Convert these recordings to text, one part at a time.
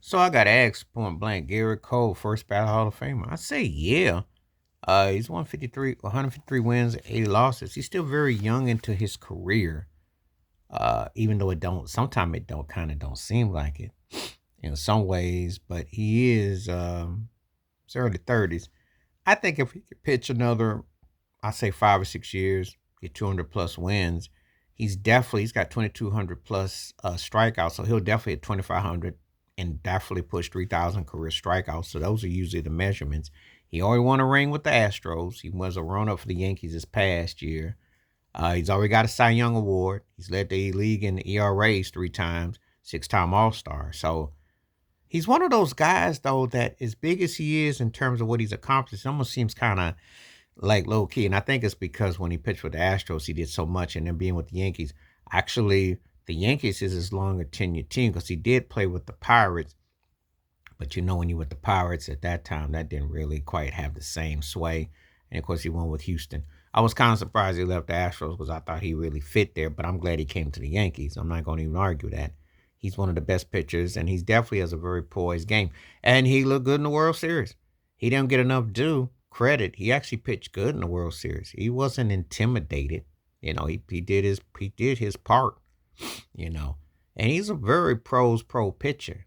So I got asked point blank, Garrett Cole, first ballot Hall of Famer. I say yeah. He's 153 wins, 80 losses. He's still very young into his career. Even though sometimes it don't seem like it in some ways, but he is his early 30s. I think if he could pitch another, I say 5 or 6 years, get 200 plus wins, he's got 2,200 plus strikeouts, so he'll definitely hit 2,500 and definitely push 3,000 career strikeouts. So those are usually the measurements. He already won a ring with the Astros. He was a run up for the Yankees this past year. He's already got a Cy Young award. He's led the league in ERAs 3 times, 6-time All Star. So he's one of those guys though that, as big as he is in terms of what he's accomplished, it almost seems kind of like low key. And I think it's because when he pitched with the Astros, he did so much, and then being with the Yankees, actually, the Yankees is his longer tenured team because he did play with the Pirates. But when you with the Pirates at that time, that didn't really quite have the same sway. And of course, he won with Houston. I was kind of surprised he left the Astros because I thought he really fit there, but I'm glad he came to the Yankees. I'm not going to even argue that. He's one of the best pitchers, and he's definitely has a very poised game. And he looked good in the World Series. He didn't get enough due credit. He actually pitched good in the World Series. He wasn't intimidated. He did his part. You know, and he's a very pro pitcher.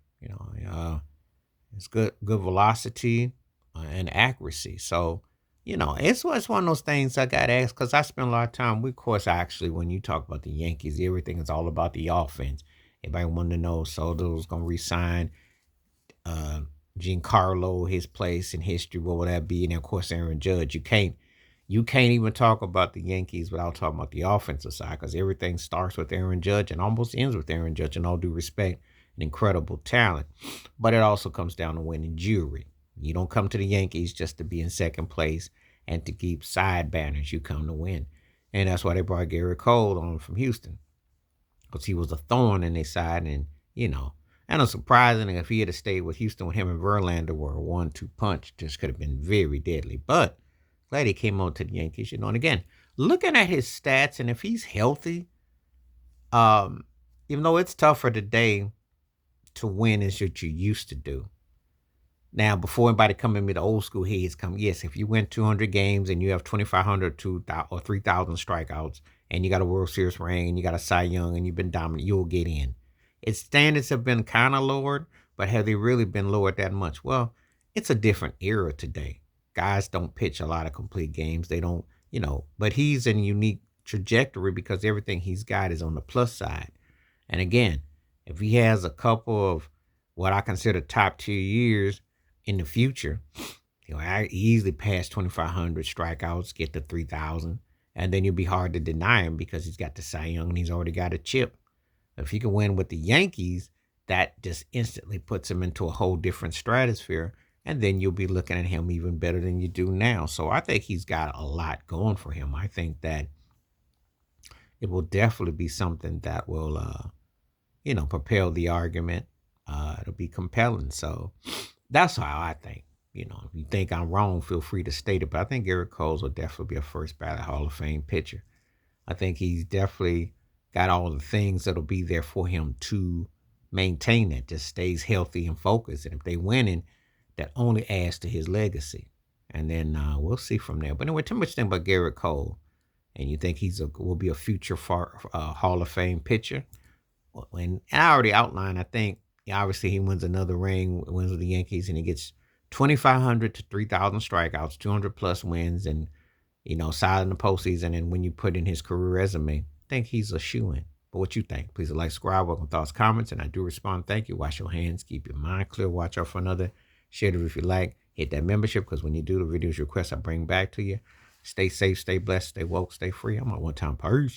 It's good velocity and accuracy. So, it's one of those things I got asked because I spend a lot of time. Of course, actually, when you talk about the Yankees, everything is all about the offense. Everybody wanted to know Soto's going to resign uh, Giancarlo, his place in history. What would that be? And of course, Aaron Judge. You can't even talk about the Yankees without talking about the offensive side because everything starts with Aaron Judge and almost ends with Aaron Judge. In all due respect, an incredible talent, but it also comes down to winning jury. You don't come to the Yankees just to be in second place and to keep side banners. You come to win, and that's why they brought Garrett Cole on from Houston because he was a thorn in their side, and you know. And it's surprising if he had stayed with Houston with him and Verlander were a 1-2 punch, just could have been very deadly. But glad he came on to the Yankees, And again, looking at his stats, and if he's healthy, um, even though it's tougher today to win as what you used to do. Now, before anybody come in with the old school heads come, yes, if you win 200 games and you have 2,500 or 3,000 strikeouts and you got a World Series ring and you got a Cy Young and you've been dominant, you'll get in. Its standards have been kind of lowered, but have they really been lowered that much? Well, it's a different era today. Guys don't pitch a lot of complete games. They don't, but he's in a unique trajectory because everything he's got is on the plus side. And again, if he has a couple of what I consider top tier years in the future, I easily pass 2,500 strikeouts, get to 3,000, and then you'll be hard to deny him because he's got the Cy Young and he's already got a chip. If he can win with the Yankees, that just instantly puts him into a whole different stratosphere, and then you'll be looking at him even better than you do now. So I think he's got a lot going for him. I think that it will definitely be something that will propel the argument. It'll be compelling. So that's how I think. If you think I'm wrong, feel free to state it. But I think Garrett Coles will definitely be a first ballot Hall of Fame pitcher. I think he's definitely got all the things that'll be there for him to maintain it. Just stays healthy and focused. And if they winning, that only adds to his legacy. And then we'll see from there. But anyway, too much thing about Garrett Cole, and you think will be a future Hall of Fame pitcher? And I already outlined, I think, obviously he wins another ring, wins with the Yankees, and he gets 2,500 to 3,000 strikeouts, 200 plus wins, and, solid in the postseason. And when you put in his career resume, I think he's a shoo-in. But what you think? Please like, subscribe, welcome thoughts, comments, and I do respond. Thank you. Wash your hands, keep your mind clear, watch out for another. Share it if you like. Hit that membership because when you do the videos requests I bring back to you. Stay safe, stay blessed, stay woke, stay free. I'm on one time. Peace.